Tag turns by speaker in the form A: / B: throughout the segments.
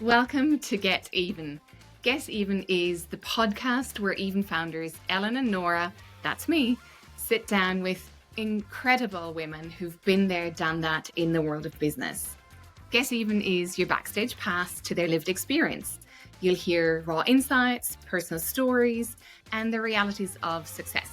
A: Welcome to Get Even. Get Even is the podcast where Even founders Ellen and Nora, that's me, sit down with incredible women who've been there, done that in the world of business. Get Even is your backstage pass to their lived experience. You'll hear raw insights, personal stories, and the realities of success.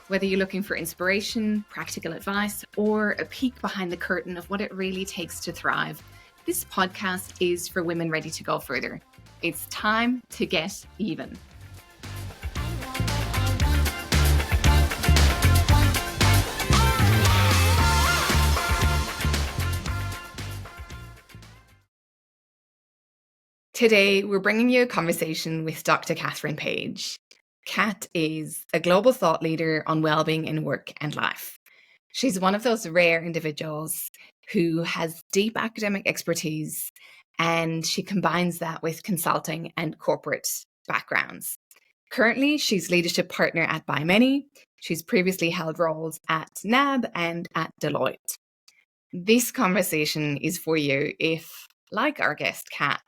A: Whether you're looking for inspiration, practical advice, or a peek behind the curtain of what it really takes to thrive, this podcast is for women ready to go further. It's time to get even. Today, we're bringing you a conversation with Dr. Kathryn Page. Kat is a global thought leader on wellbeing in work and life. She's one of those rare individuals who has deep academic expertise, and she combines that with consulting and corporate backgrounds. Currently, she's leadership partner at ByMany. She's previously held roles at NAB and at Deloitte. This conversation is for you if, like our guest Kat,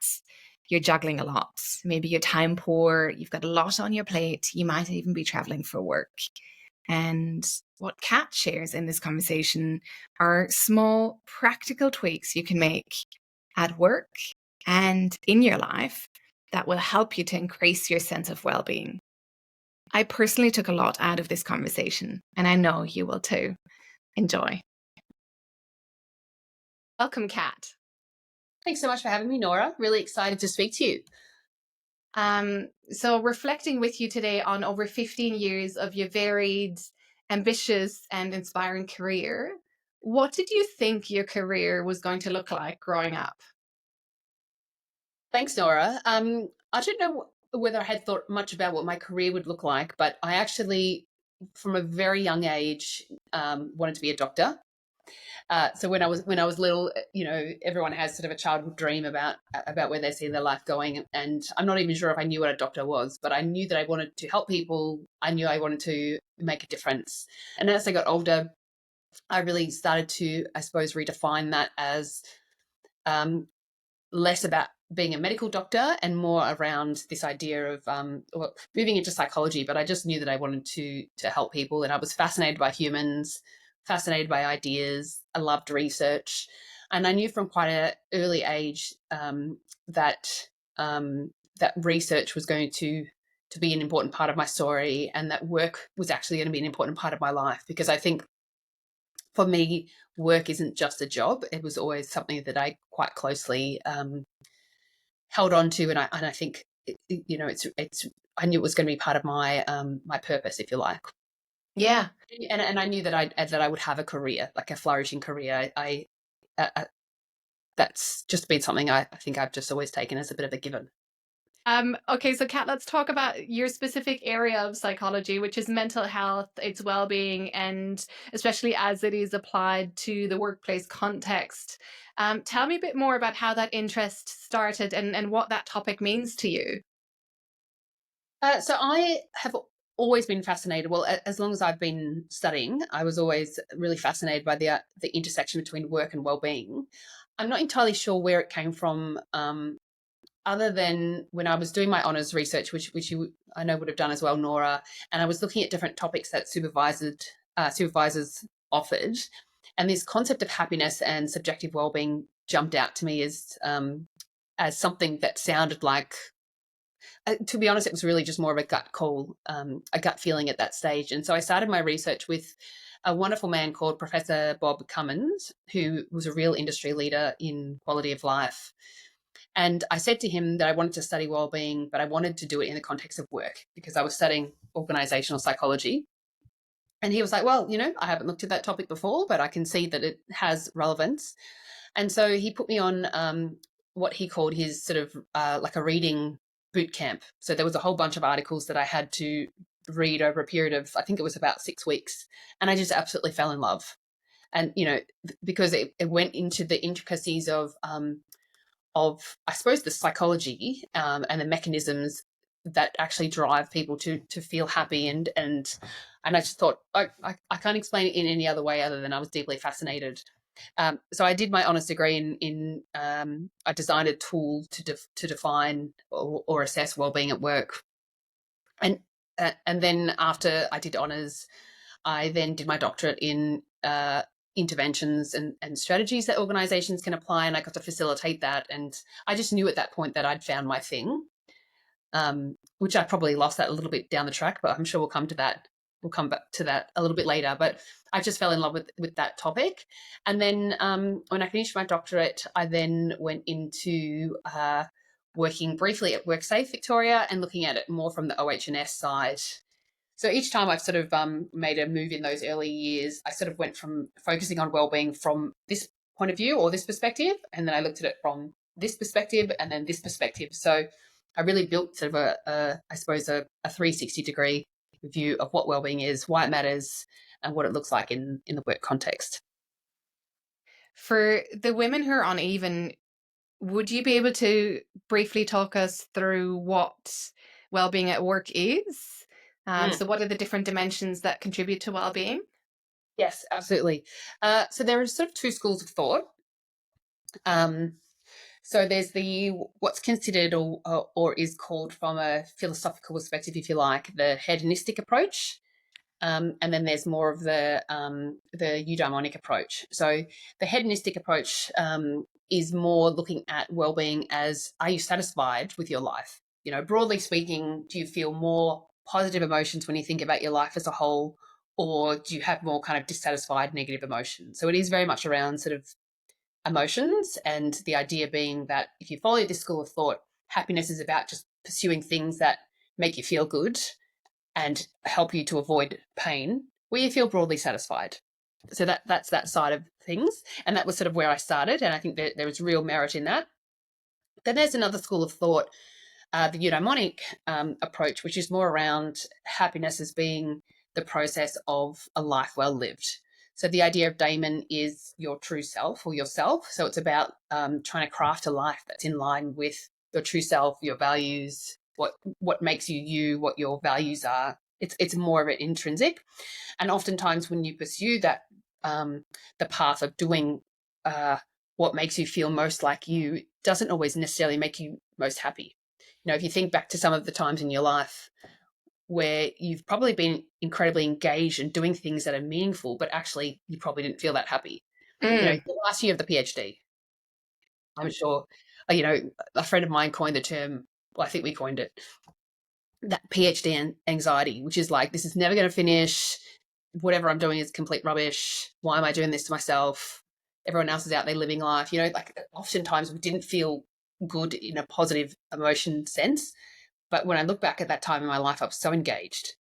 A: you're juggling a lot. Maybe you're time poor, you've got a lot on your plate, you might even be traveling for work. And what Kat shares in this conversation are small, practical tweaks you can make at work and in your life that will help you to increase your sense of well-being. I personally took a lot out of this conversation, and I know you will too. Enjoy. Welcome, Kat.
B: Thanks so much for having me, Nora. Really excited to speak to you.
A: So reflecting with you today on over 15 years of your varied, ambitious and inspiring career, what did you think your career was going to look like growing up?
B: Thanks, Nora. I don't know whether I had thought much about what my career would look like, but I actually, from a very young age, wanted to be a doctor. So when I was little, everyone has sort of a childhood dream about where they see their life going, and I'm not even sure if I knew what a doctor was, but I knew that I wanted to help people. I knew I wanted to make a difference. And as I got older, I really started to, I suppose, redefine that as less about being a medical doctor and more around this idea of moving into psychology. But I just knew that I wanted to help people, and I was fascinated by humans, fascinated by ideas. I loved research, and I knew from quite an early age that research was going to be an important part of my story, and that work was actually going to be an important part of my life, because I think for me, work isn't just a job. It was always something that I quite closely held on to, and I think it's I knew it was going to be part of my my purpose, if you like.
A: Yeah,
B: and I knew that I would have a career, like a flourishing career. I that's just been something I think I've just always taken as a bit of a given.
A: Okay, so Kat, let's talk about your specific area of psychology, which is mental health, its well-being, and especially as it is applied to the workplace context. Tell me a bit more about how that interest started and what that topic means to you.
B: So I have always been fascinated. Well, as long as I've been studying, I was always really fascinated by the intersection between work and well-being. I'm not entirely sure where it came from, other than when I was doing my honours research, which you I know would have done as well, Nora, and I was looking at different topics that supervisors offered, and this concept of happiness and subjective well-being jumped out to me as something that sounded like, to be honest, it was really just more of a gut call, a gut feeling at that stage. And so I started my research with a wonderful man called Professor Bob Cummins, who was a real industry leader in quality of life. And I said to him that I wanted to study wellbeing, but I wanted to do it in the context of work, because I was studying organizational psychology. And he was like, well, I haven't looked at that topic before, but I can see that it has relevance. And so he put me on what he called his sort of like a reading boot camp. So there was a whole bunch of articles that I had to read over a period of, I think it was about 6 weeks. And I just absolutely fell in love. And, because it went into the intricacies of I suppose, the psychology and the mechanisms that actually drive people to feel happy, and I just thought I can't explain it in any other way other than I was deeply fascinated. So I did my honours degree in I designed a tool to define or assess wellbeing at work, and then after I did honours, I then did my doctorate in interventions and strategies that organisations can apply, and I got to facilitate that. And I just knew at that point that I'd found my thing, which I probably lost that a little bit down the track, but I'm sure we'll come to that. We'll come back to that a little bit later. But I just fell in love with that topic. And then when I finished my doctorate, I then went into working briefly at WorkSafe Victoria and looking at it more from the OH&S side. So each time I've sort of made a move in those early years, I sort of went from focusing on wellbeing from this point of view or this perspective, and then I looked at it from this perspective and then this perspective. So I really built sort of I suppose a 360-degree view of what wellbeing is, why it matters, and what it looks like in the work context.
A: For the women who are uneven, would you be able to briefly talk us through what wellbeing at work is? So what are the different dimensions that contribute to wellbeing?
B: Yes, absolutely. So there are sort of two schools of thought. So there's what's considered or is called, from a philosophical perspective, if you like, the hedonistic approach. And then there's more of the eudaimonic approach. So the hedonistic approach is more looking at well-being as, are you satisfied with your life? You know, broadly speaking, do you feel more positive emotions when you think about your life as a whole, or do you have more kind of dissatisfied negative emotions? So it is very much around sort of emotions, and the idea being that if you follow this school of thought, happiness is about just pursuing things that make you feel good and help you to avoid pain, where you feel broadly satisfied. So that's that side of things. And that was sort of where I started. And I think that there was real merit in that. Then there's another school of thought, the eudaimonic approach, which is more around happiness as being the process of a life well lived. So the idea of daimon is your true self or yourself. So it's about trying to craft a life that's in line with your true self, your values, what makes you you, what your values are. It's more of an intrinsic. And oftentimes when you pursue that, the path of doing what makes you feel most like you doesn't always necessarily make you most happy. You know, if you think back to some of the times in your life where you've probably been incredibly engaged and doing things that are meaningful, but actually you probably didn't feel that happy. You know, the last year of the PhD, I'm sure, you know, a friend of mine coined the term, well, I think we coined it, that PhD anxiety, which is like, this is never going to finish. Whatever I'm doing is complete rubbish. Why am I doing this to myself? Everyone else is out there living life. You know, like oftentimes we didn't feel good in a positive emotion sense. But when I look back at that time in my life, I was so engaged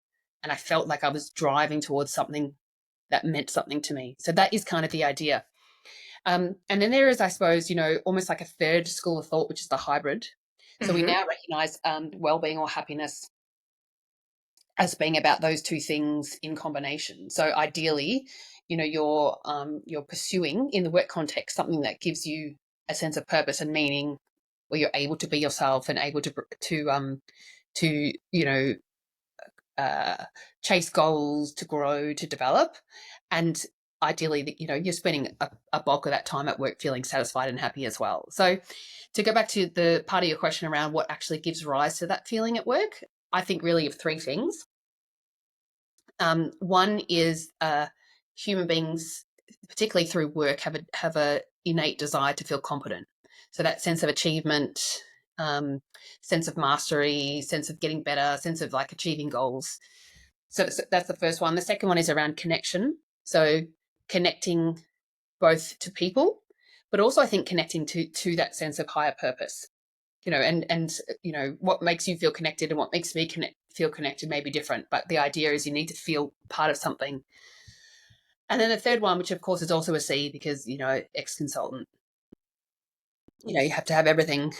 B: and I felt like I was driving towards something that meant something to me. So that is kind of the idea. And then there is, I suppose, you know, almost like a third school of thought, which is the hybrid. So we now recognize well-being or happiness as being about those two things in combination. So ideally, you know, you're pursuing in the work context something that gives you a sense of purpose and meaning, where you're able to be yourself and able to you know, chase goals, to grow, to develop, and ideally, you know, you're spending a bulk of that time at work feeling satisfied and happy as well. So to go back to the part of your question around what actually gives rise to that feeling at work, I think really of three things. One is human beings, particularly through work, have a innate desire to feel competent. So that sense of achievement, sense of mastery, sense of getting better, sense of like achieving goals. So that's the first one. The second one is around connection. So connecting both to people, but also I think connecting to that sense of higher purpose. You know, and you know, what makes you feel connected and what makes me feel connected may be different, but the idea is you need to feel part of something. And then the third one, which of course is also a C, because, you know, ex-consultant, you know, you have to have everything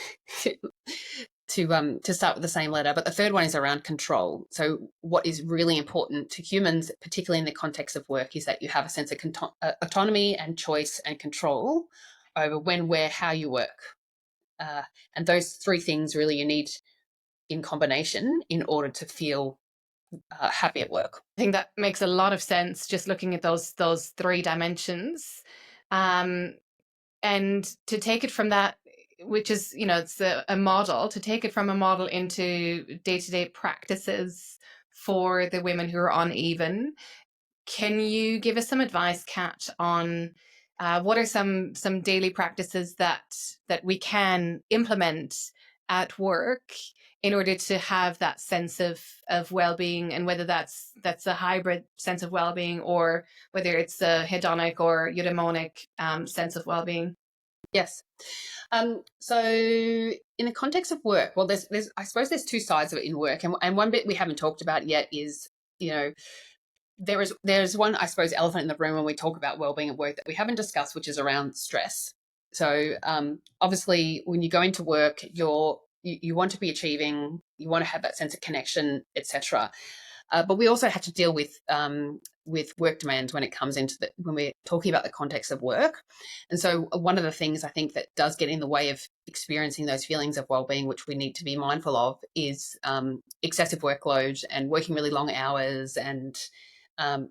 B: to start with the same letter. But the third one is around control. So what is really important to humans, particularly in the context of work, is that you have a sense of autonomy and choice and control over when, where, how you work. And those three things really you need in combination in order to feel happy at work.
A: I think that makes a lot of sense, just looking at those three dimensions. And to take it from that, which is, it's a model, to take it from a model into day-to-day practices for the women who are uneven. Can you give us some advice, Kat, on what are some daily practices that we can implement at work in order to have that sense of well-being, and whether that's a hybrid sense of well-being, or whether it's a hedonic or eudaimonic sense of well-being?
B: Yes. So in the context of work, well, there's I suppose there's two sides of it in work, and one bit we haven't talked about yet is, there's one, I suppose, elephant in the room when we talk about well-being at work that we haven't discussed, which is around stress. So obviously, when you go into work, you want to be achieving, you want to have that sense of connection, etc. But we also have to deal with work demands when it comes into when we're talking about the context of work. And so one of the things I think that does get in the way of experiencing those feelings of well-being, which we need to be mindful of, is excessive workload and working really long hours. And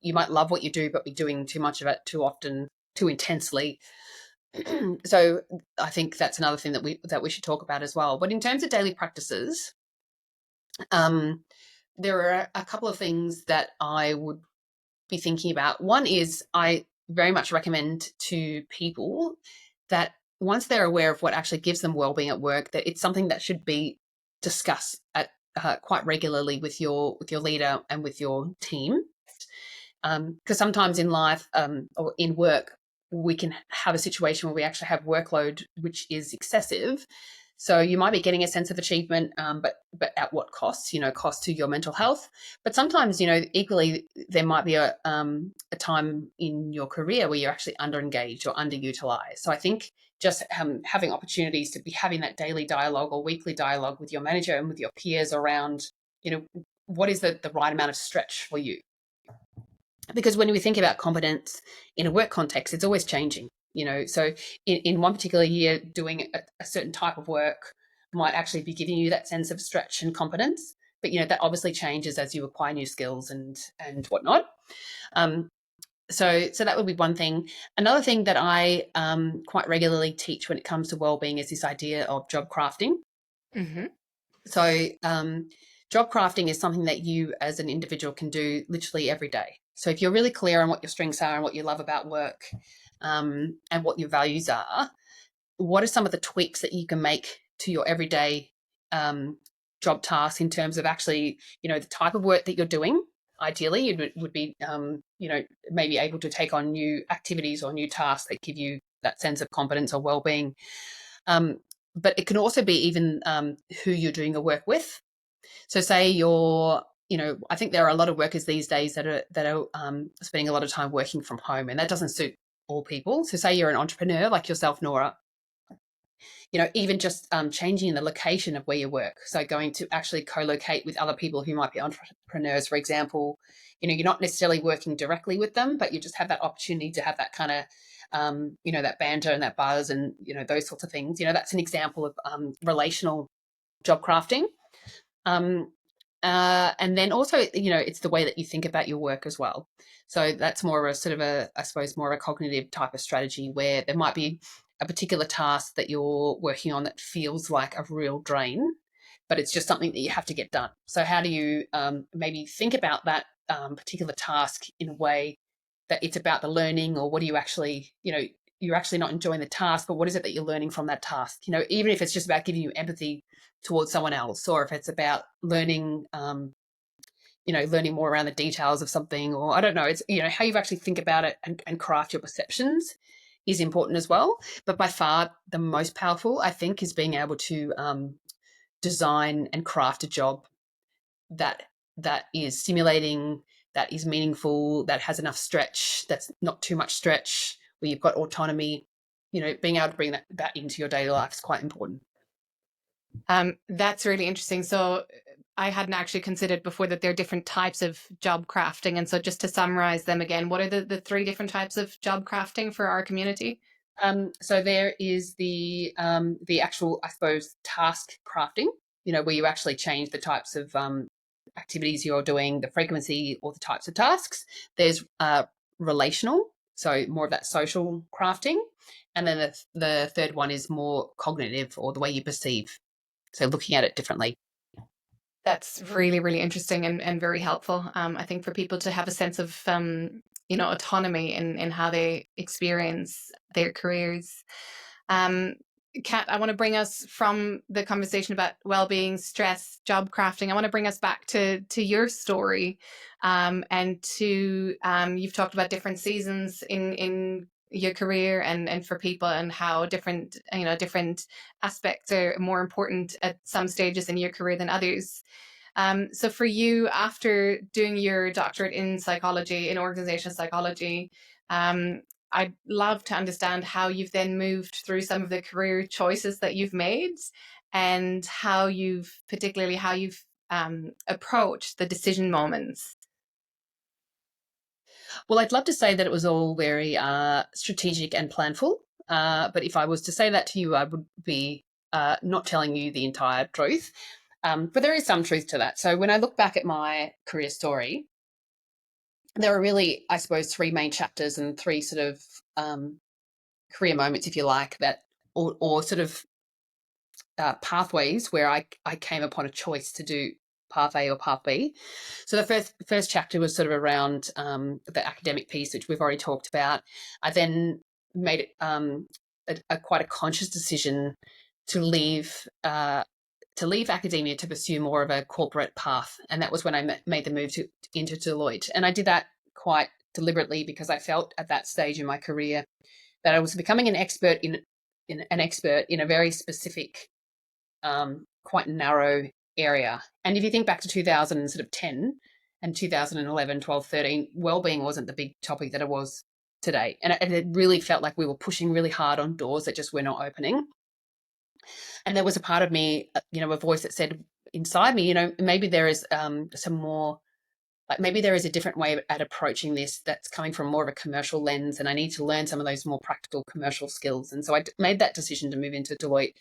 B: you might love what you do, but be doing too much of it too often, too intensely. So I think that's another thing that we should talk about as well. But in terms of daily practices, there are a couple of things that I would be thinking about. One is, I very much recommend to people that once they're aware of what actually gives them well-being at work, that it's something that should be discussed at quite regularly with your leader and with your team. Because sometimes in life or in work, we can have a situation where we actually have workload which is excessive. So you might be getting a sense of achievement, but at what cost? Cost to your mental health. But sometimes, equally, there might be a time in your career where you're actually under-engaged or underutilized. So I think just having opportunities to be having that daily dialogue or weekly dialogue with your manager and with your peers around, what is the right amount of stretch for you? Because when we think about competence in a work context, it's always changing. So in one particular year, doing a certain type of work might actually be giving you that sense of stretch and competence, but that obviously changes as you acquire new skills and whatnot. So that would be one thing. Another thing that I quite regularly teach when it comes to wellbeing is this idea of job crafting.
A: Mm-hmm.
B: So job crafting is something that you as an individual can do literally every day. So if you're really clear on what your strengths are and what you love about work, and what your values are, what are some of the tweaks that you can make to your everyday job tasks in terms of actually, the type of work that you're doing? Ideally, you would be, maybe able to take on new activities or new tasks that give you that sense of competence or well-being. But it can also be even who you're doing the work with. So say you're, I think there are a lot of workers these days that are spending a lot of time working from home, and that doesn't suit all people. So say you're an entrepreneur like yourself, Nora, even just changing the location of where you work. So going to actually co-locate with other people who might be entrepreneurs, for example. You're not necessarily working directly with them, but you just have that opportunity to have that kind of, that banter and that buzz and, those sorts of things. That's an example of relational job crafting. And then also, it's the way that you think about your work as well. So that's more of a sort of I suppose, more of a cognitive type of strategy where there might be a particular task that you're working on that feels like a real drain, but it's just something that you have to get done. So how do you maybe think about that particular task in a way that it's about the learning, or what do you actually, you're actually not enjoying the task, but what is it that you're learning from that task? Even if it's just about giving you empathy towards someone else, or if it's about learning, learning more around the details of something, or I don't know, it's, how you actually think about it and craft your perceptions is important as well. But by far the most powerful, I think, is being able to design and craft a job that is stimulating, that is meaningful, that has enough stretch, that's not too much stretch, where you've got autonomy. Being able to bring that into your daily life is quite important.
A: That's really interesting. So I hadn't actually considered before that there are different types of job crafting. And so just to summarize them again, what are the three different types of job crafting for our community?
B: So there is the actual, I suppose, task crafting, where you actually change the types of activities you're doing, the frequency or the types of tasks. There's relational, So more of that social crafting. And then the third one is more cognitive, or the way you perceive. So looking at it differently.
A: That's really, really interesting and very helpful. I think for people to have a sense of, autonomy in how they experience their careers. Kat, I want to bring us from the conversation about well-being, stress, job crafting. I want to bring us back to your story, and to you've talked about different seasons in your career and for people, and how different aspects are more important at some stages in your career than others. So for you, after doing your doctorate in psychology, in organizational psychology, I'd love to understand how you've then moved through some of the career choices that you've made, and how you've approached the decision moments.
B: Well, I'd love to say that it was all very strategic and planful. But if I was to say that to you, I would be not telling you the entire truth. But there is some truth to that. So when I look back at my career story, there are really, I suppose, three main chapters and three sort of career moments, if you like, that or sort of pathways where I came upon a choice to do path A or path B. So the first chapter was sort of around the academic piece, which we've already talked about. I then made it quite a conscious decision to leave academia to pursue more of a corporate path, and that was when I made the move into Deloitte. And I did that quite deliberately because I felt at that stage in my career that I was becoming an expert in a very specific, quite narrow area. And if you think back to 2010 and 2011, 12, 13, wellbeing wasn't the big topic that it was today. And it really felt like we were pushing really hard on doors that just were not opening. And there was a part of me, a voice that said inside me, maybe there is some more, like maybe there is a different way at approaching this that's coming from more of a commercial lens, and I need to learn some of those more practical commercial skills. And so I made that decision to move into Deloitte.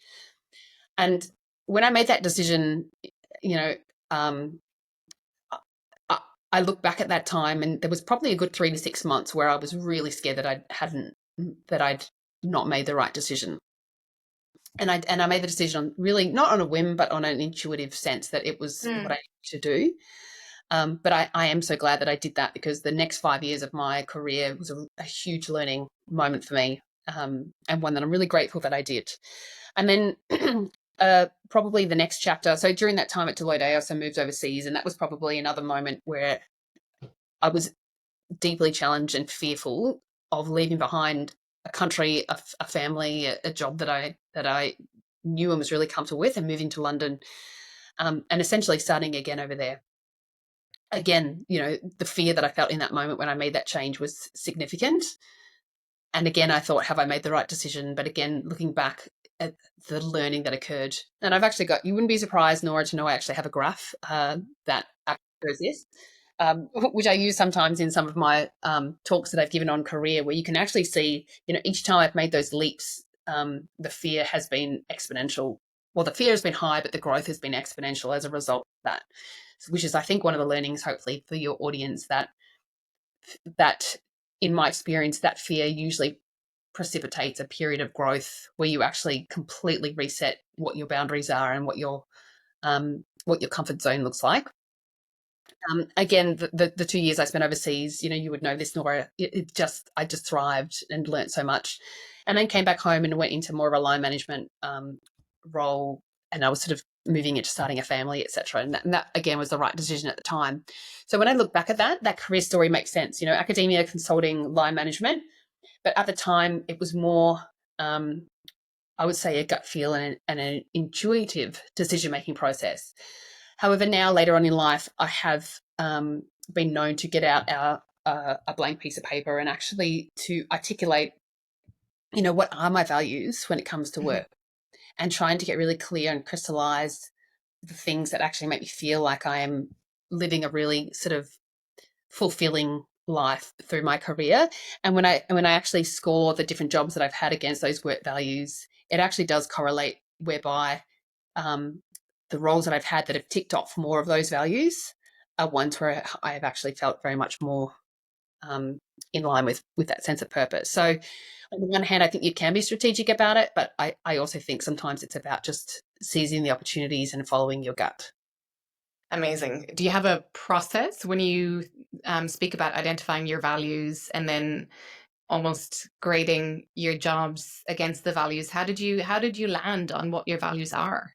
B: And when I made that decision, um, I look back at that time, and there was probably a good 3 to 6 months where I was really scared that I'd not made the right decision. And I made the decision on really not on a whim, but on an intuitive sense that it was what I needed to do. But I am so glad that I did that, because the next 5 years of my career was a huge learning moment for me, and one that I'm really grateful that I did. And then probably the next chapter. So during that time at Deloitte, I also moved overseas, and that was probably another moment where I was deeply challenged and fearful of leaving behind a country, a family, a job that I knew and was really comfortable with, and moving to London, and essentially starting again over there. Again, the fear that I felt in that moment when I made that change was significant. And again, I thought, have I made the right decision? But again, looking back at the learning that occurred, and I've actually got, you wouldn't be surprised, Nora, to know I actually have a graph that shows this, which I use sometimes in some of my talks that I've given on career, where you can actually see, each time I've made those leaps, the fear has been exponential. Well, the fear has been high, but the growth has been exponential as a result of that, which is, I think, one of the learnings, hopefully, for your audience, that in my experience, that fear usually precipitates a period of growth where you actually completely reset what your boundaries are and what your comfort zone looks like. Again, the 2 years I spent overseas, you would know this, Nora, I just thrived and learnt so much. And then came back home and went into more of a line management role, and I was sort of moving into starting a family, etc. And that again was the right decision at the time. So when I look back at that career story makes sense. Academia, consulting, line management, but at the time it was more, I would say, a gut feel and an intuitive decision-making process. However, now later on in life, I have been known to get out a blank piece of paper and actually to articulate, what are my values when it comes to work, and trying to get really clear and crystallize the things that actually make me feel like I am living a really sort of fulfilling life through my career. And when I actually score the different jobs that I've had against those work values, it actually does correlate, whereby the roles that I've had that have ticked off more of those values are ones where I have actually felt very much more in line with that sense of purpose. So on the one hand, I think you can be strategic about it, but I also think sometimes it's about just seizing the opportunities and following your gut.
A: Amazing. Do you have a process when you speak about identifying your values and then almost grading your jobs against the values? How did you land on what your values are?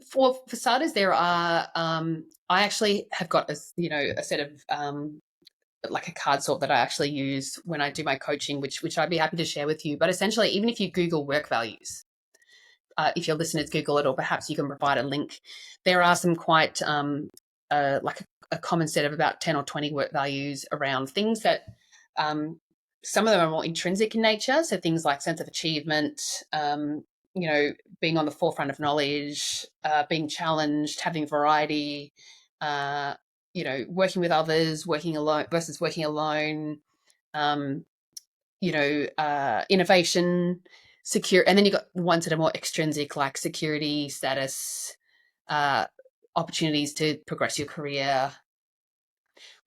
B: For starters, there are. I actually have got a set of like a card sort that I actually use when I do my coaching, which I'd be happy to share with you. But essentially, even if you Google work values, if your listeners Google it, or perhaps you can provide a link, there are some quite like a common set of about 10 or 20 work values around things that some of them are more intrinsic in nature. So things like sense of achievement, being on the forefront of knowledge, being challenged, having variety, working with others, working alone versus working alone, innovation, secure, and then you've got ones that are more extrinsic, like security, status, opportunities to progress your career.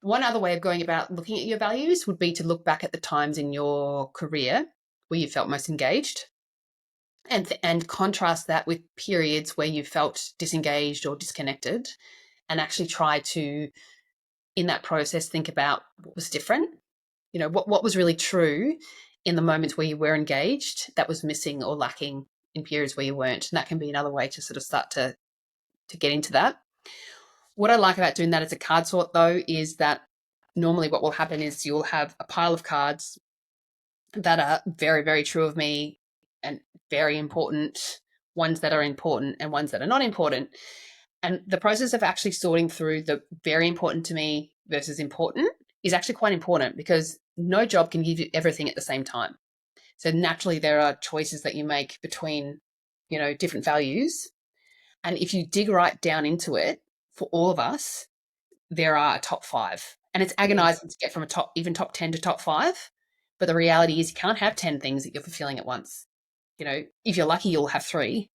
B: One other way of going about looking at your values would be to look back at the times in your career where you felt most engaged, and contrast that with periods where you felt disengaged or disconnected, and actually try to, in that process, think about what was different. What was really true in the moments where you were engaged that was missing or lacking in periods where you weren't. And that can be another way to sort of start to get into that. What I like about doing that as a card sort, though, is that normally what will happen is you'll have a pile of cards that are very, very true of me and very important, ones that are important and ones that are not important. And the process of actually sorting through the very important to me versus important is actually quite important, because no job can give you everything at the same time. So naturally there are choices that you make between, different values. And if you dig right down into it, for all of us, there are a top 5. And it's agonizing to get from even top 10 to top 5. But the reality is you can't have 10 things that you're fulfilling at once. If you're lucky, you'll have 3.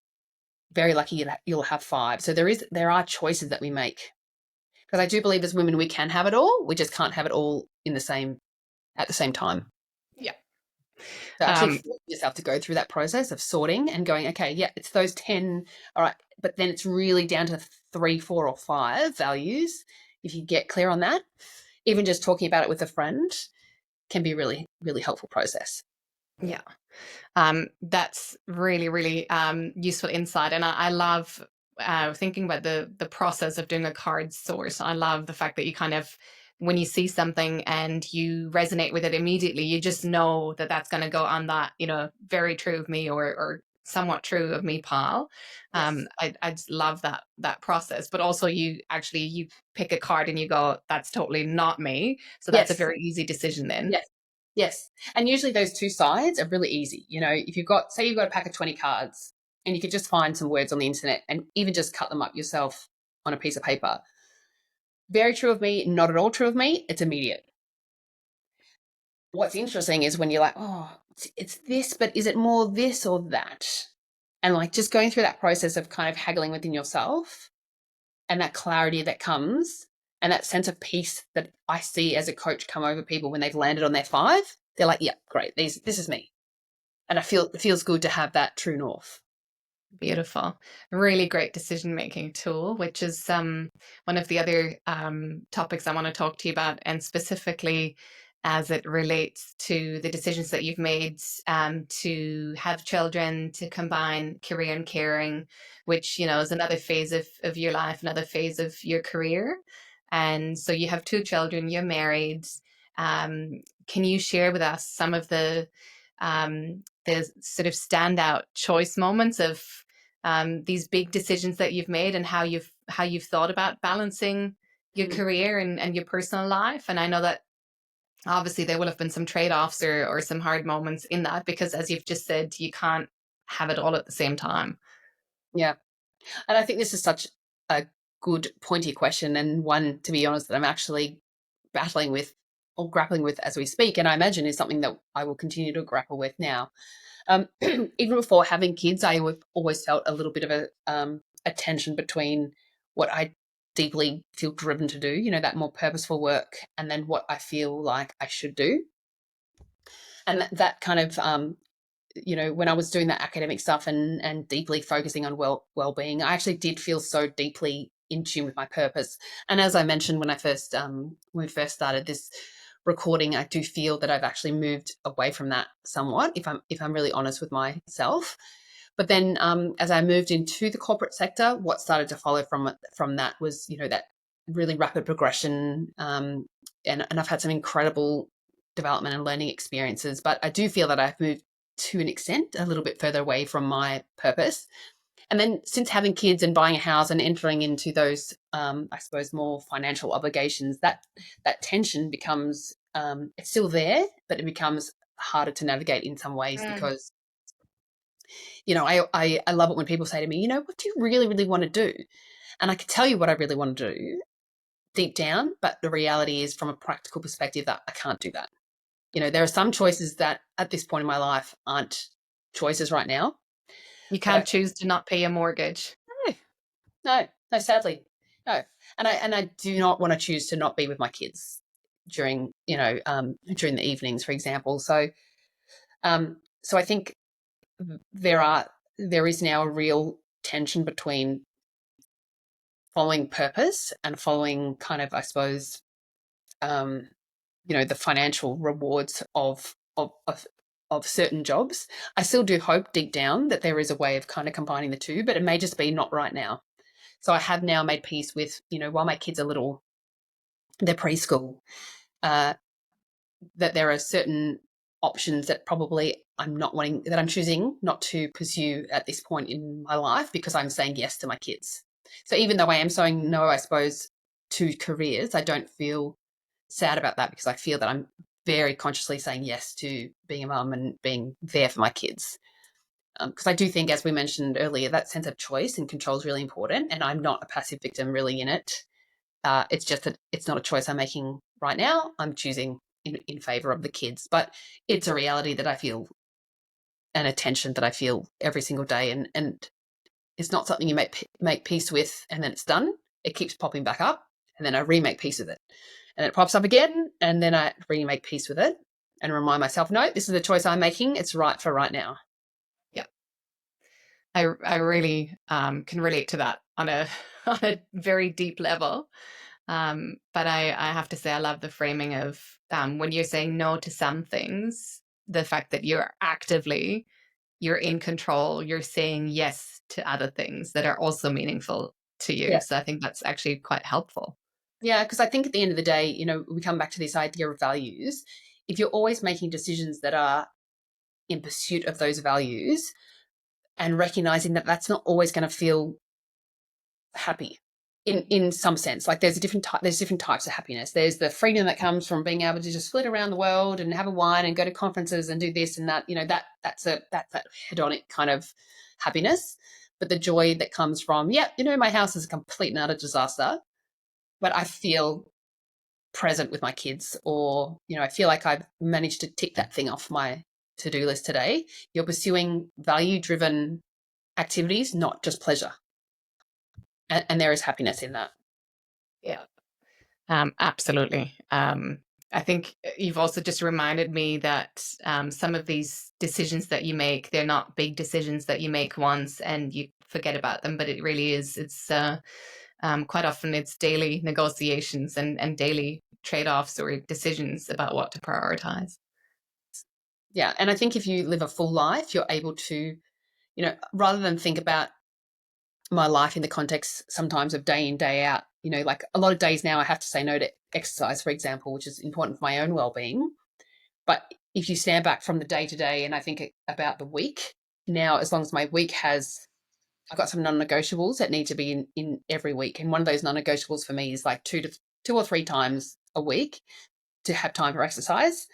B: Very lucky, you'll have 5. So there are choices that we make. Because I do believe as women, we can have it all. We just can't have it all at the same time.
A: Yeah.
B: So actually force yourself to go through that process of sorting and going, okay, yeah, it's those 10. All right. But then it's really down to 3, 4, or 5 values. If you get clear on that, even just talking about it with a friend can be really, really helpful process.
A: Yeah. That's really, really useful insight. And I love thinking about the process of doing a card sort. I love the fact that you kind of, when you see something and you resonate with it immediately, you just know that that's going to go on that, very true of me or somewhat true of me pile.
B: Yes.
A: I just love that process. But also you pick a card and you go, that's totally not me. So that's a very easy decision then.
B: Yes. Yes. And usually those two sides are really easy. If you've got a pack of 20 cards and you could just find some words on the internet and even just cut them up yourself on a piece of paper. Very true of me, not at all true of me, it's immediate. What's interesting is when you're like, oh, it's this, but is it more this or that? And like just going through that process of kind of haggling within yourself and that clarity that comes and that sense of peace that I see as a coach come over people when they've landed on their 5, they're like, yeah, great, this is me. And it feels good to have that true north.
A: Beautiful. Really great decision-making tool, which is one of the other topics I want to talk to you about, and specifically as it relates to the decisions that you've made to have children, to combine career and caring, which, is another phase of your life, another phase of your career. And so you have 2 children, you're married. Can you share with us some of the sort of standout choice moments of these big decisions that you've made and how you've thought about balancing your career and your personal life? And I know that obviously there will have been some trade-offs or some hard moments in that, because as you've just said, you can't have it all at the same time.
B: Yeah. And I think this is such a good pointy question, and one, to be honest, that I'm actually battling with or grappling with as we speak, and I imagine is something that I will continue to grapple with now. Even before having kids, I always felt a little bit of a tension between what I deeply feel driven to do, you know, that more purposeful work, and then what I feel like I should do. And that kind of, you know, when I was doing that academic stuff and deeply focusing on well-being, I actually did feel so deeply in tune with my purpose. And as I mentioned when we first started this recording, I do feel that I've actually moved away from that somewhat, if I'm really honest with myself. But then, as I moved into the corporate sector, what started to follow from that was, you know, that really rapid progression, and I've had some incredible development and learning experiences. But I do feel that I've moved to an extent a little bit further away from my purpose. And then since having kids and buying a house and entering into those, I suppose, more financial obligations, that tension becomes, it's still there, but it becomes harder to navigate in some ways because, you know, I love it when people say to me, you know, what do you really, really want to do? And I can tell you what I really want to do deep down, but the reality is from a practical perspective that I can't do that. You know, there are some choices that at this point in my life aren't choices right now.
A: You can't choose to not pay a mortgage.
B: No, sadly, no. And I do not want to choose to not be with my kids during, you know, during the evenings, for example. So, so I think there is now a real tension between following purpose and following kind of, I suppose, you know, the financial rewards of certain jobs. I still do hope deep down that there is a way of kind of combining the two, but it may just be not right now. So I have now made peace with, you know, while my kids are little, they're preschool, that there are certain options that probably I'm choosing not to pursue at this point in my life because I'm saying yes to my kids. So even though I am saying no, I suppose, to careers, I don't feel sad about that because I feel that I'm very consciously saying yes to being a mum and being there for my kids. Because I do think, as we mentioned earlier, that sense of choice and control is really important, and I'm not a passive victim really in it. It's just that it's not a choice I'm making right now. I'm choosing in favor of the kids, but it's a reality that I feel and a tension that I feel every single day, and it's not something you make peace with and then it's done. It keeps popping back up, and then I remake peace with it, and it pops up again, and then I remake peace with it and remind myself, no, this is the choice I'm making. It's right for right now.
A: Yeah, I really can relate to that on a on a very deep level. But I have to say I love the framing of when you're saying no to some things, the fact that you're in control, you're saying yes to other things that are also meaningful to you.
B: Yeah.
A: So I think that's actually quite helpful.
B: Yeah, because I think at the end of the day, you know, we come back to this idea of values. If you're always making decisions that are in pursuit of those values and recognizing that that's not always going to feel happy in some sense, like there's different types of happiness. There's the freedom that comes from being able to just flit around the world and have a wine and go to conferences and do this and that, you know, that's that hedonic kind of happiness. But the joy that comes from, yeah, you know, my house is a complete and utter disaster, but I feel present with my kids, or, you know, I feel like I've managed to tick that thing off my to-do list today. You're pursuing value-driven activities, not just pleasure. And there is happiness in that.
A: Yeah, absolutely. I think you've also just reminded me that some of these decisions that you make, they're not big decisions that you make once and you forget about them, but it really is. It's quite often it's daily negotiations and daily trade-offs or decisions about what to prioritize.
B: Yeah, and I think if you live a full life, you're able to, you know, rather than think about my life in the context sometimes of day in, day out, you know, like a lot of days now I have to say no to exercise, for example, which is important for my own well-being. But if you stand back from the day to day and I think about the week, now as long as my week has, I've got some non-negotiables that need to be in every week. And one of those non-negotiables for me is like two or three times a week to have time for exercise.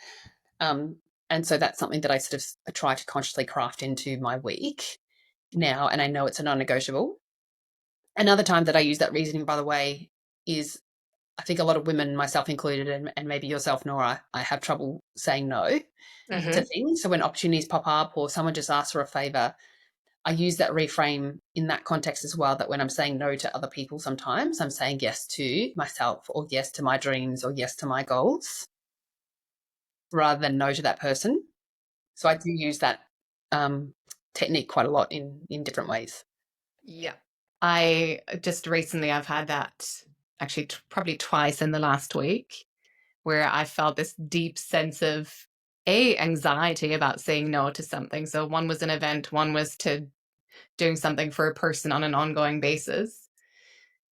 B: And so that's something that I sort of try to consciously craft into my week now. And I know it's a non-negotiable. Another time that I use that reasoning, by the way, is I think a lot of women, myself included, and maybe yourself, Nora, I have trouble saying no to things. So when opportunities pop up or someone just asks for a favor, I use that reframe in that context as well, that when I'm saying no to other people, sometimes I'm saying yes to myself, or yes to my dreams, or yes to my goals, rather than no to that person. So I do use that technique quite a lot in different ways.
A: Yeah. I just recently, I've had that actually probably twice in the last week, where I felt this deep sense of anxiety about saying no to something. So one was an event, one was to doing something for a person on an ongoing basis.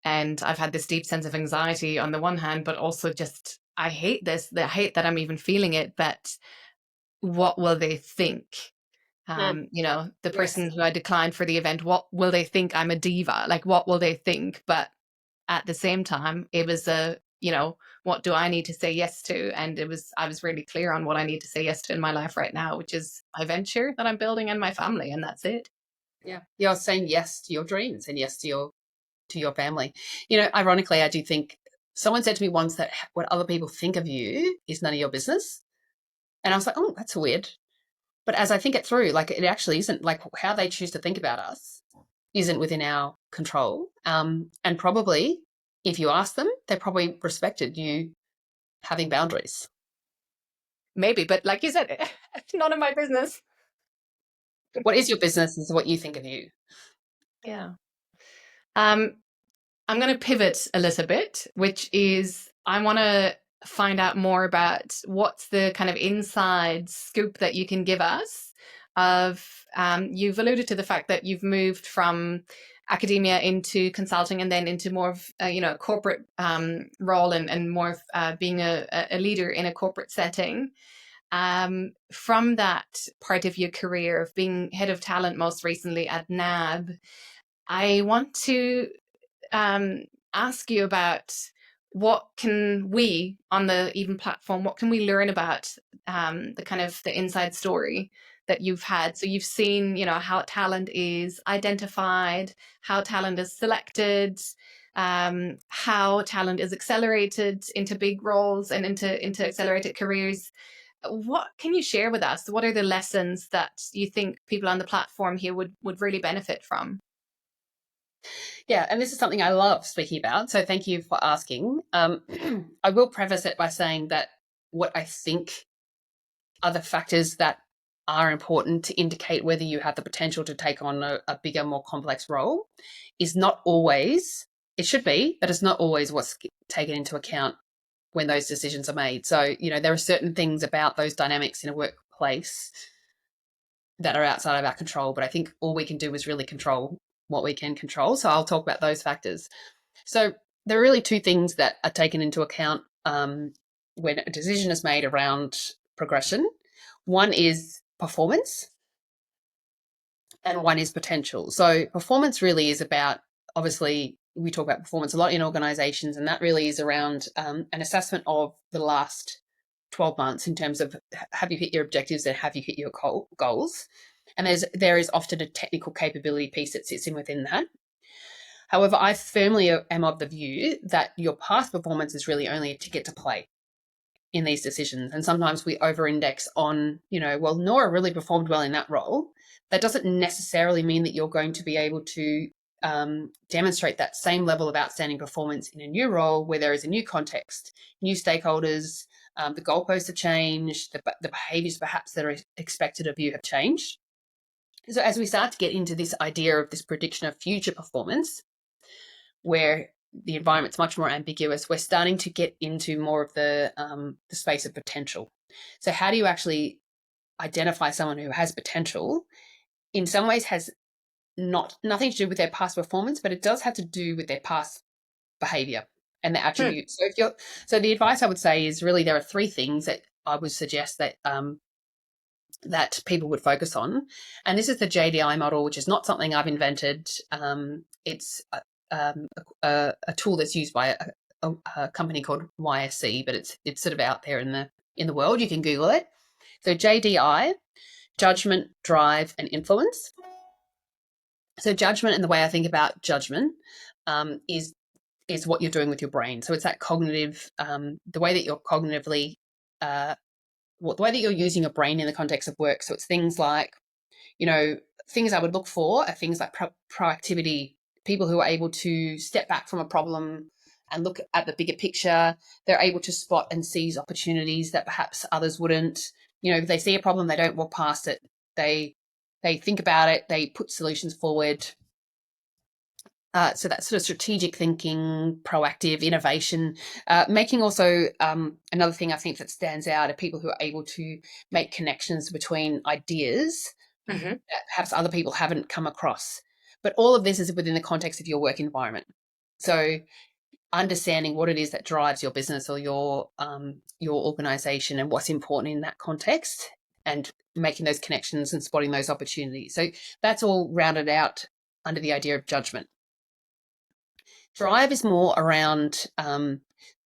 A: And I've had this deep sense of anxiety on the one hand, but also just, I hate this, I hate that I'm even feeling it, but what will they think? You know, the
B: Yes.
A: person who I declined for the event, what will they think? I'm a diva. Like, what will they think? But at the same time, it was you know, what do I need to say yes to? And I was really clear on what I need to say yes to in my life right now, which is my venture that I'm building and my family, and that's it.
B: Yeah. You're saying yes to your dreams and yes to your family. You know, ironically, I do think someone said to me once that what other people think of you is none of your business. And I was like, oh, that's weird. But as I think it through, like, it actually isn't. Like, how they choose to think about us isn't within our control. And probably, if you ask them, they probably respected you having boundaries.
A: Maybe, but like you said, it's none of my business.
B: What is your business is what you think of you.
A: Yeah. Um, I'm going to pivot a little bit, which is I want to find out more about what's the kind of inside scoop that you can give us of, you've alluded to the fact that you've moved from academia into consulting and then into more of you know, corporate role, and more of being a leader in a corporate setting. From that part of your career of being head of talent most recently at NAB, I want to um, ask you about what can we on the Even platform, what can we learn about the kind of the inside story that you've had. So you've seen, you know, how talent is identified, how talent is selected, how talent is accelerated into big roles and into accelerated careers. What can you share with us? What are the lessons that you think people on the platform here would really benefit from?
B: Yeah, and this is something I love speaking about. So thank you for asking. I will preface it by saying that what I think are the factors that are important to indicate whether you have the potential to take on a bigger, more complex role is not always, it should be, but it's not always what's taken into account when those decisions are made. So, you know, there are certain things about those dynamics in a workplace that are outside of our control, but I think all we can do is really control what we can control. So I'll talk about those factors. So there are really two things that are taken into account when a decision is made around progression. One is performance and one is potential. So performance really is about, obviously, we talk about performance a lot in organizations, and that really is around an assessment of the last 12 months in terms of, have you hit your objectives and have you hit your goals? And there is often a technical capability piece that sits in within that. However, I firmly am of the view that your past performance is really only a ticket to play in these decisions. And sometimes we over index on, you know, well, Nora really performed well in that role. That doesn't necessarily mean that you're going to be able to demonstrate that same level of outstanding performance in a new role where there is a new context, new stakeholders, the goalposts have changed, the behaviors perhaps that are expected of you have changed. So as we start to get into this idea of this prediction of future performance, where the environment's much more ambiguous, we're starting to get into more of the space of potential. So how do you actually identify someone who has potential? In some ways has nothing to do with their past performance, but it does have to do with their past behavior and the attributes. So the advice I would say is really there are three things that I would suggest that that people would focus on. And this is the JDI model, which is not something I've invented. It's a tool that's used by a company called YSC, but it's sort of out there in the world. You can Google it. So JDI, judgment, drive, and influence. So judgment, and the way I think about judgment is what you're doing with your brain. So it's that cognitive, the way that you're cognitively, the way that you're using your brain in the context of work. So it's things like, you know, things I would look for are things like proactivity, people who are able to step back from a problem and look at the bigger picture. They're able to spot and seize opportunities that perhaps others wouldn't. If they see a problem, they don't walk past it. They think about it. They put solutions forward. So that sort of strategic thinking, proactive innovation, making also another thing I think that stands out are people who are able to make connections between ideas that perhaps other people haven't come across. But all of this is within the context of your work environment. So understanding what it is that drives your business or your organization and what's important in that context, and making those connections and spotting those opportunities. So that's all rounded out under the idea of judgment. Drive is more around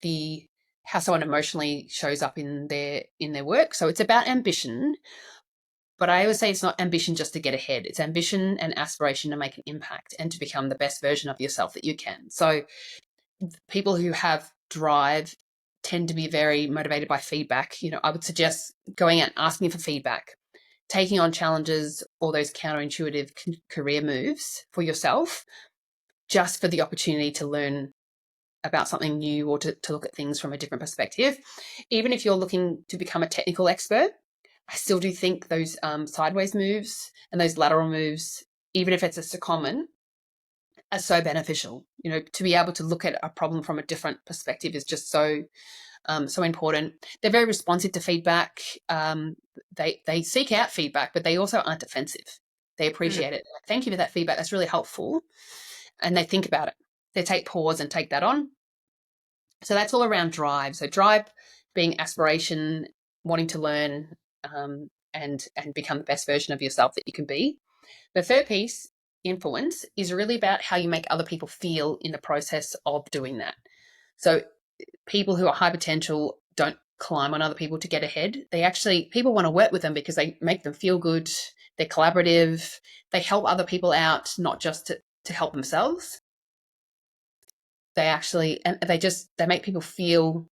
B: the how someone emotionally shows up in their work. So it's about ambition, but I always say it's not ambition just to get ahead. It's ambition and aspiration to make an impact and to become the best version of yourself that you can. So people who have drive tend to be very motivated by feedback. I would suggest going out and asking for feedback, taking on challenges or those counterintuitive career moves for yourself, just for the opportunity to learn about something new or to look at things from a different perspective. Even if you're looking to become a technical expert, I still do think those sideways moves and those lateral moves, even if it's a secondment, are so beneficial. To be able to look at a problem from a different perspective is just so important. They're very responsive to feedback. They seek out feedback, but they also aren't defensive. They appreciate it. Thank you for that feedback. That's really helpful. And they think about it. They take pause and take that on. So that's all around drive. So drive being aspiration, wanting to learn, and become the best version of yourself that you can be. The third piece, influence, is really about how you make other people feel in the process of doing that. So people who are high potential don't climb on other people to get ahead. People want to work with them because they make them feel good. They're collaborative. They help other people out, not just to help themselves. They make people feel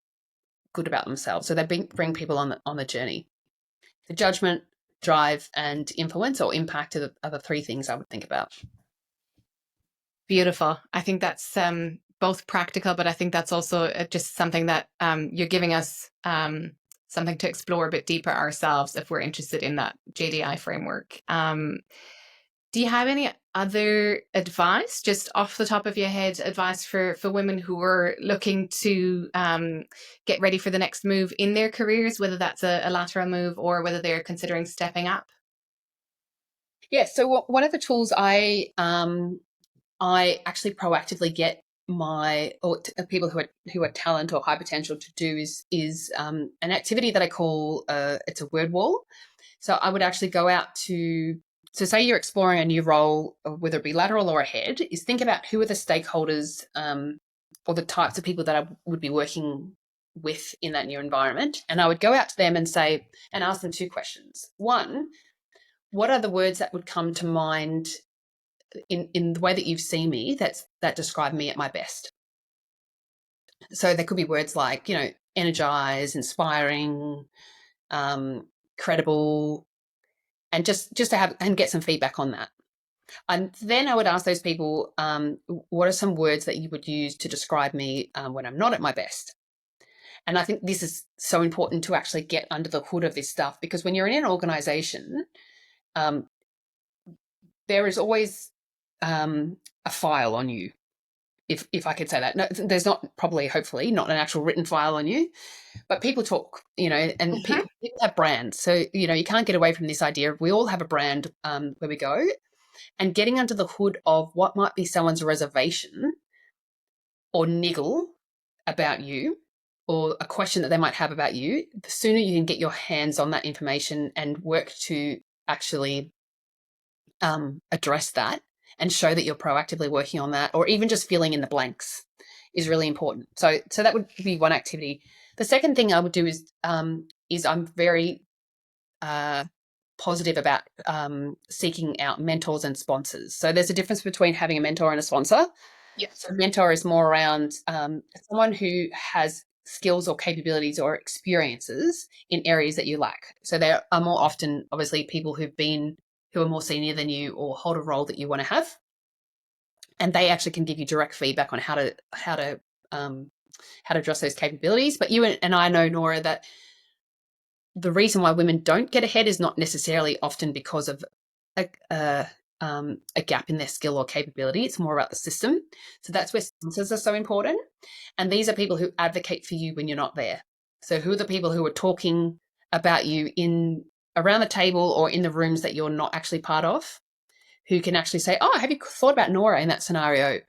B: good about themselves. So they bring people on the journey. The judgment, drive, and influence or impact are the three things I would think about.
A: Beautiful. I think that's both practical, but I think that's also just something that you're giving us something to explore a bit deeper ourselves if we're interested in that JDI framework. Do you have any other advice, just off the top of your head, advice for women who are looking to get ready for the next move in their careers, whether that's a lateral move or whether they're considering stepping up?
B: Yeah, so one of the tools I actually proactively get people who are talent or high potential to do is an activity that I call it's a word wall. So I would actually go out so say you're exploring a new role, whether it be lateral or ahead, is think about who are the stakeholders or the types of people that I would be working with in that new environment. And I would go out to them and ask them two questions. One, what are the words that would come to mind in the way that you've seen me that describe me at my best? So there could be words like, energize, inspiring, credible, and just to have and get some feedback on that. And then I would ask those people, what are some words that you would use to describe me when I'm not at my best? And I think this is so important to actually get under the hood of this stuff, because when you're in an organization, there is always a file on you, if I could say that. No, there's not, probably, hopefully, not an actual written file on you, but people talk, and people have brands. So, you can't get away from this idea of we all have a brand where we go, and getting under the hood of what might be someone's reservation or niggle about you, or a question that they might have about you. The sooner you can get your hands on that information and work to actually address that and show that you're proactively working on that, or even just filling in the blanks, is really important. So that would be one activity. The second thing I would do is I'm very positive about seeking out mentors and sponsors. So there's a difference between having a mentor and a sponsor.
A: Yes.
B: So a mentor is more around someone who has skills or capabilities or experiences in areas that you lack. So there are more often, obviously, people who've been who are more senior than you or hold a role that you want to have, and they actually can give you direct feedback on how to address those capabilities. But you and I know, Nora, that the reason why women don't get ahead is not necessarily often because of a gap in their skill or capability. It's more about the system. So that's where sponsors are so important. And these are people who advocate for you when you're not there. So who are the people who are talking about you in around the table or in the rooms that you're not actually part of, who can actually say, oh, have you thought about Nora in that scenario?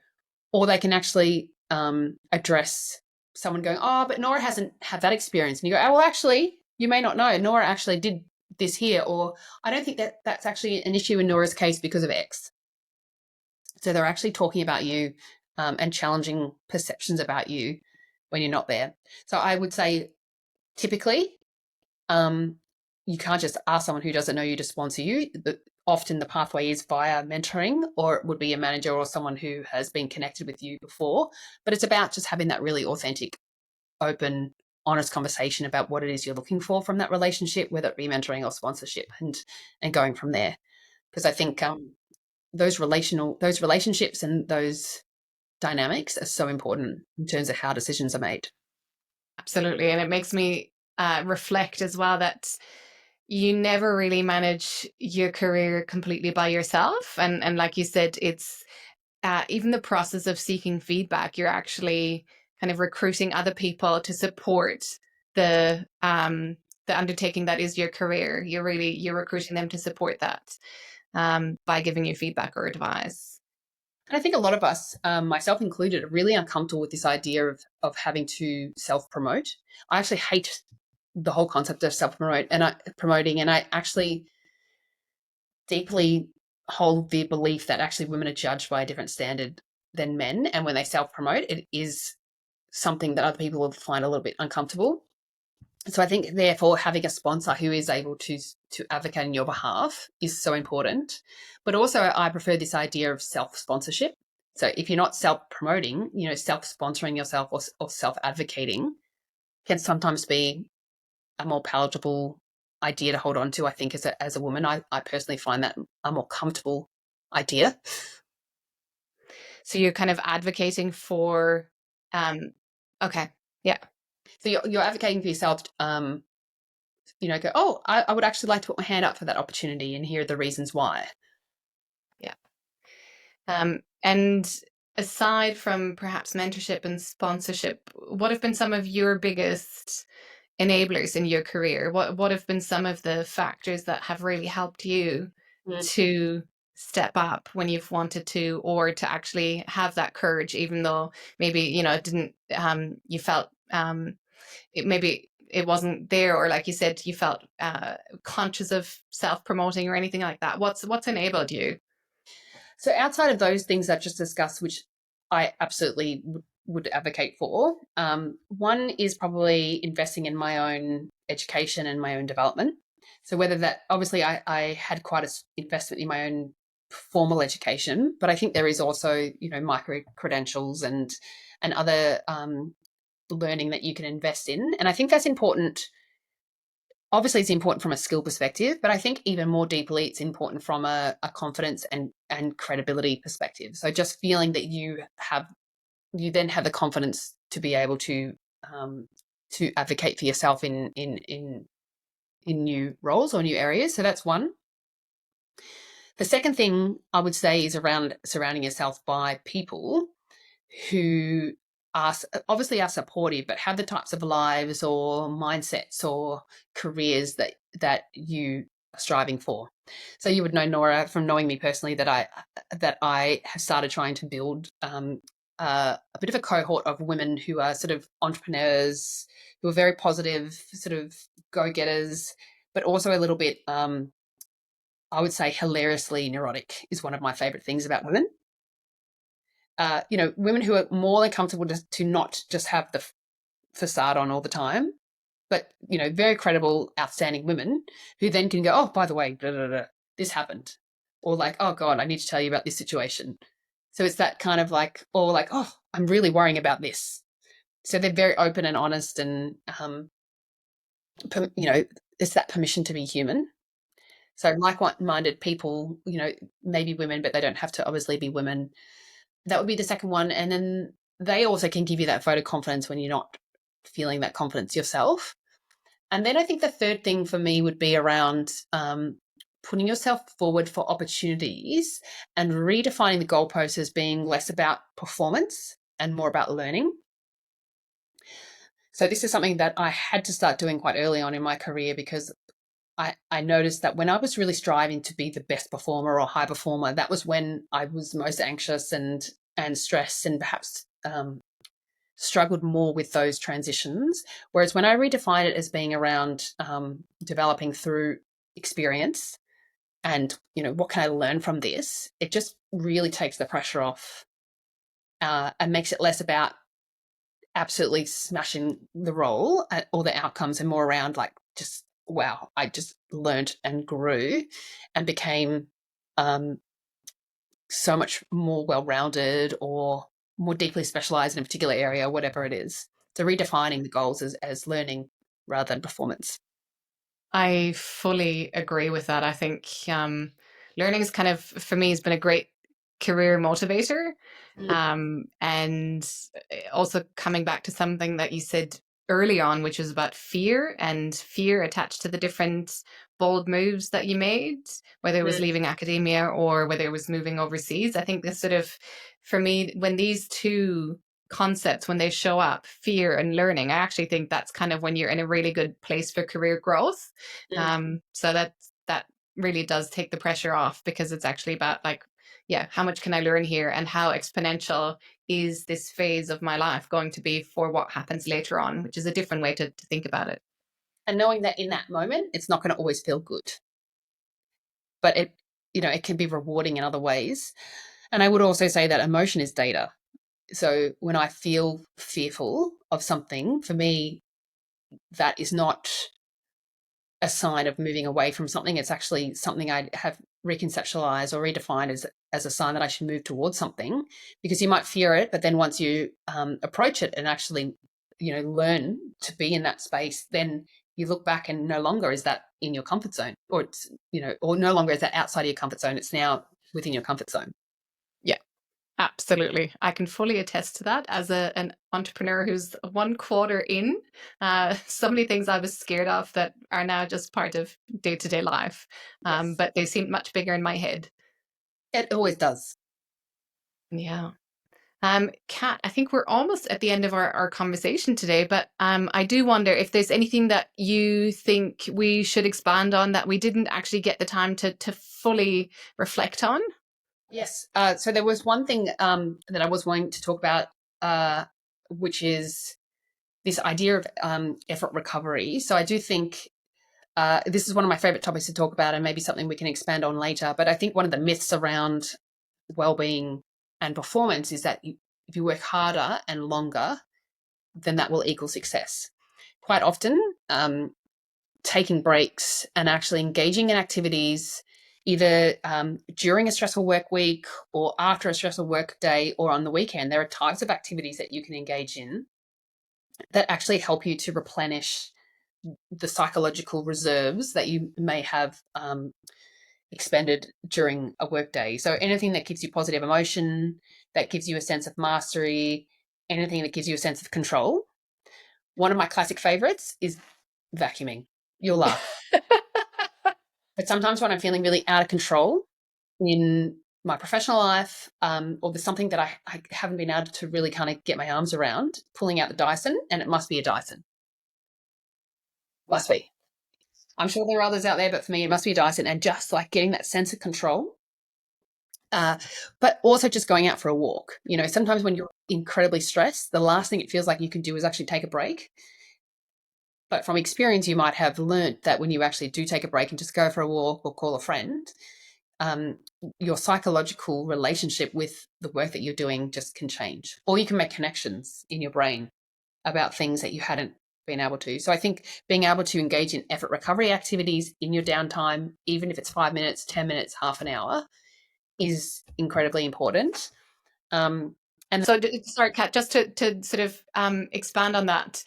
B: Or they can actually address someone going, oh, but Nora hasn't had that experience. And you go, oh, well, actually, you may not know. Nora actually did this here, or I don't think that that's actually an issue in Nora's case because of X. So they're actually talking about you and challenging perceptions about you when you're not there. So I would say typically you can't just ask someone who doesn't know you to sponsor you. Often the pathway is via mentoring, or it would be a manager or someone who has been connected with you before. But it's about just having that really authentic, open, honest conversation about what it is you're looking for from that relationship, whether it be mentoring or sponsorship, and going from there. Because I think those relationships and those dynamics are so important in terms of how decisions are made.
A: Absolutely. And it makes me reflect as well that you never really manage your career completely by yourself. And like you said, it's even the process of seeking feedback, you're actually kind of recruiting other people to support the undertaking that is your career. You're recruiting them to support that by giving you feedback or advice.
B: And I think a lot of us, myself included, are really uncomfortable with this idea of having to self-promote. I actually hate the whole concept of self-promoting, and I actually deeply hold the belief that actually women are judged by a different standard than men. And when they self-promote, it is something that other people will find a little bit uncomfortable. So I think, therefore, having a sponsor who is able to advocate on your behalf is so important. But also, I prefer this idea of self-sponsorship. So if you're not self-promoting, self-sponsoring yourself or self-advocating can sometimes be a more palatable idea to hold on to, I think, as a woman. I personally find that a more comfortable idea.
A: So you're kind of advocating for, okay, yeah.
B: So you're advocating for yourself, go, oh, I would actually like to put my hand up for that opportunity, and here are the reasons why.
A: Yeah. And aside from perhaps mentorship and sponsorship, what have been some of your biggest enablers in your career? What have been some of the factors that have really helped you to step up when you've wanted to, or to actually have that courage, even though maybe, it didn't, you felt maybe it wasn't there, or like you said, you felt conscious of self-promoting or anything like that? What's enabled you?
B: So outside of those things I've just discussed, which I absolutely would advocate for, one is probably investing in my own education and my own development. So whether that, obviously I had quite an investment in my own formal education, but I think there is also, micro credentials and other learning that you can invest in. And I think that's important. Obviously, it's important from a skill perspective, but I think even more deeply, it's important from a confidence and credibility perspective. So just feeling that you then have the confidence to be able to advocate for yourself in new roles or new areas. So that's one. The second thing I would say is around surrounding yourself by people who obviously are supportive, but have the types of lives or mindsets or careers that you are striving for. So you would know, Nora, from knowing me personally, that I have started trying to build a bit of a cohort of women who are sort of entrepreneurs, who are very positive, sort of go-getters, but also a little bit, I would say, hilariously neurotic is one of my favorite things about women. Women who are more than comfortable to not just have the facade on all the time, but, very credible, outstanding women who then can go, oh, by the way, blah, blah, blah, this happened. Or like, oh God, I need to tell you about this situation. So it's that kind of like, or like, oh, I'm really worrying about this. So they're very open and honest, and, it's that permission to be human. So like-minded people, maybe women, but they don't have to obviously be women. That would be the second one. And then they also can give you that vote of confidence when you're not feeling that confidence yourself. And then I think the third thing for me would be around putting yourself forward for opportunities and redefining the goalposts as being less about performance and more about learning. So this is something that I had to start doing quite early on in my career, because I noticed that when I was really striving to be the best performer or high performer, that was when I was most anxious and stressed, and perhaps struggled more with those transitions. Whereas when I redefine it as being around developing through experience and, what can I learn from this, it just really takes the pressure off and makes it less about absolutely smashing the role or the outcomes, and more around like, just, wow, I just learned and grew and became so much more well-rounded or more deeply specialized in a particular area, whatever it is. So redefining the goals as learning rather than performance.
A: I fully agree with that. I think learning is kind of, for me, has been a great career motivator. And also coming back to something that you said early on, which was about fear, and fear attached to the different bold moves that you made, whether it was leaving academia or whether it was moving overseas. I think this sort of, for me, when these two concepts, when they show up, fear and learning, I actually think that's kind of when you're in a really good place for career growth. So that really does take the pressure off, because it's actually about like, yeah, how much can I learn here, and how exponential is this phase of my life going to be for what happens later on, which is a different way to think about it.
B: And knowing that in that moment, it's not going to always feel good, but it can be rewarding in other ways. And I would also say that emotion is data. So when I feel fearful of something, for me, that is not a sign of moving away from something. It's actually something I have reconceptualized or redefined as a sign that I should move towards something, because you might fear it, but then once you approach it and actually, learn to be in that space, then you look back and no longer is that in your comfort zone, or it's, or no longer is that outside of your comfort zone. It's now within your comfort zone.
A: Yeah, absolutely. I can fully attest to that as an entrepreneur who's 1/4 in. So many things I was scared of that are now just part of day-to-day life.
B: Yes.
A: But they seem much bigger in my head.
B: It always does.
A: Yeah. Kat, I think we're almost at the end of our conversation today, but I do wonder if there's anything that you think we should expand on that we didn't actually get the time to fully reflect on.
B: Yes. So there was one thing that I was wanting to talk about, which is this idea of effort recovery. So I do think this is one of my favorite topics to talk about, and maybe something we can expand on later. But I think one of the myths around well-being and performance is that if you work harder and longer, then that will equal success. Quite often, taking breaks and actually engaging in activities either during a stressful work week or after a stressful work day or on the weekend, there are types of activities that you can engage in that actually help you to replenish the psychological reserves that you may have expended during a work day. So anything that gives you positive emotion, that gives you a sense of mastery, anything that gives you a sense of control. One of my classic favorites is vacuuming. You'll laugh. But sometimes when I'm feeling really out of control in my professional life, or there's something that I haven't been able to really kind of get my arms around, pulling out the Dyson, and it must be a Dyson. Must be. I'm sure there are others out there, but for me, it must be a Dyson, and just like getting that sense of control. But also just going out for a walk. Sometimes when you're incredibly stressed, the last thing it feels like you can do is actually take a break. But from experience, you might have learnt that when you actually do take a break and just go for a walk or call a friend, your psychological relationship with the work that you're doing just can change. Or you can make connections in your brain about things that you hadn't been able to. So I think being able to engage in effort recovery activities in your downtime, even if it's 5 minutes, 10 minutes, half an hour, is incredibly important.
A: And so, sorry, Kat, just to sort of expand on that.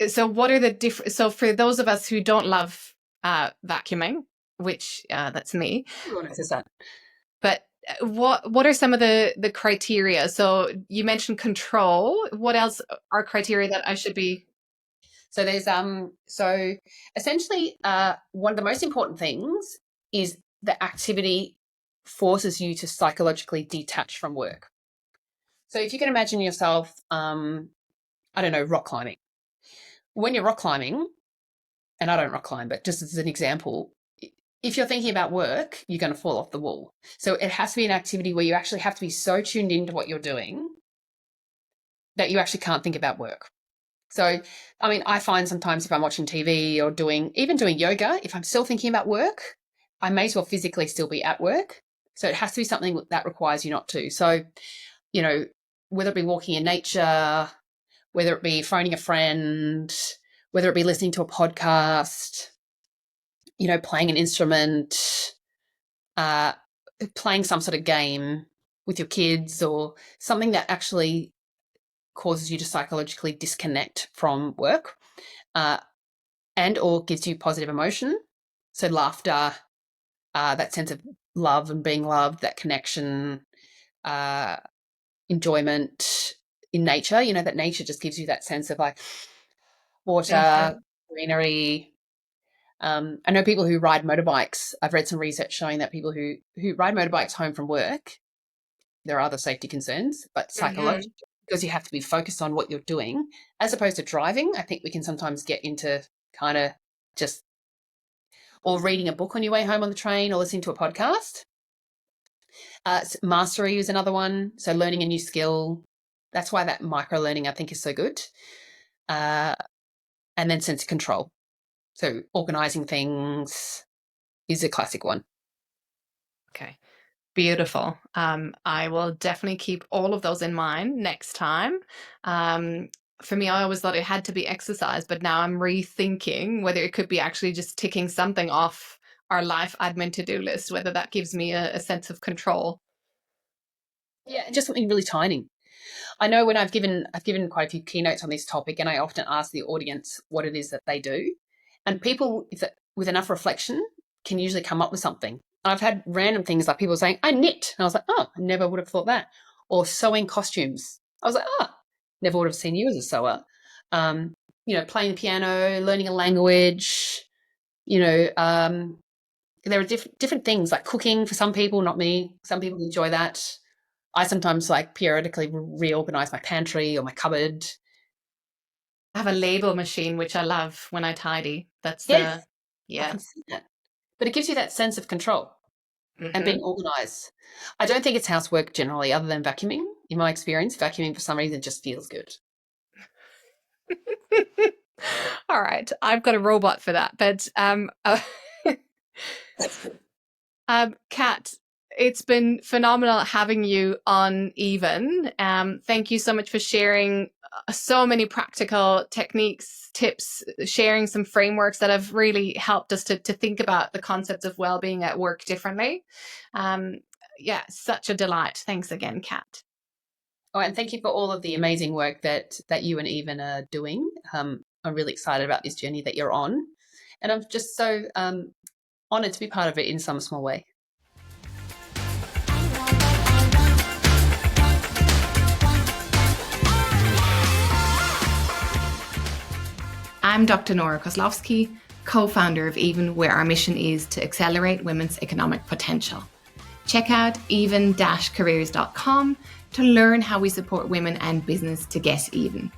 A: So what are the different, so for those of us who don't love vacuuming, which that's me.
B: Everyone knows that.
A: But what are some of the criteria? So you mentioned control. What else are criteria that I should be?
B: So there's so essentially one of the most important things is the activity forces you to psychologically detach from work. So if you can imagine yourself, I don't know, rock climbing. When you're rock climbing, and I don't rock climb, but just as an example, if you're thinking about work, you're going to fall off the wall. So it has to be an activity where you actually have to be so tuned into what you're doing that you actually can't think about work. So, I mean, I find sometimes if I'm watching TV or even doing yoga, if I'm still thinking about work, I may as well physically still be at work. So it has to be something that requires you not to. So, you know, whether it be walking in nature, whether it be phoning a friend, whether it be listening to a podcast, you know, playing an instrument, playing some sort of game with your kids, or something that actually causes you to psychologically disconnect from work, and or gives you positive emotion. So laughter, that sense of love and being loved, that connection, enjoyment in nature, you know, that nature just gives you that sense of like water, greenery. I know people who ride motorbikes. I've read some research showing that people who ride motorbikes home from work, there are other safety concerns, but psychologically, because you have to be focused on what you're doing, as opposed to driving, I think we can sometimes get into kind of just, or reading a book on your way home on the train or listening to a podcast. Mastery is another one. So learning a new skill. That's why that micro learning I think is so good. And then sense of control. So organizing things is a classic one.
A: Okay. Beautiful. I will definitely keep all of those in mind next time. For me, I always thought it had to be exercise, but now I'm rethinking whether it could be actually just ticking something off our life admin to-do list, whether that gives me a sense of control.
B: Yeah, just something really tiny. I know when I've given quite a few keynotes on this topic, and I often ask the audience what it is that they do, and people with enough reflection can usually come up with something. I've had random things like people saying, I knit. And I was like, oh, I never would have thought that. Or sewing costumes. I was like, oh, never would have seen you as a sewer. You know, playing the piano, learning a language, you know, there are different things like cooking for some people, not me. Some people enjoy that. I sometimes like periodically reorganize my pantry or my cupboard.
A: I have a label machine, which I love when I tidy. That's
B: yes,
A: yeah.
B: I can see that. But it gives you that sense of control and being organized. I don't think it's housework generally, other than vacuuming. In my experience, vacuuming for some reason just feels good.
A: All right, I've got a robot for that. But Kat, it's been phenomenal having you on Even. Thank you so much for sharing so many practical techniques, tips, sharing some frameworks that have really helped us to think about the concepts of well-being at work differently. Yeah, such a delight. Thanks again, Kat.
B: Oh, and thank you for all of the amazing work that you and Even are doing. I'm really excited about this journey that you're on. And I'm just so honoured to be part of it in some small way.
A: I'm Dr Nora Koslowski, co-founder of Even, where our mission is to accelerate women's economic potential. Check out even-careers.com to learn how we support women and business to get even.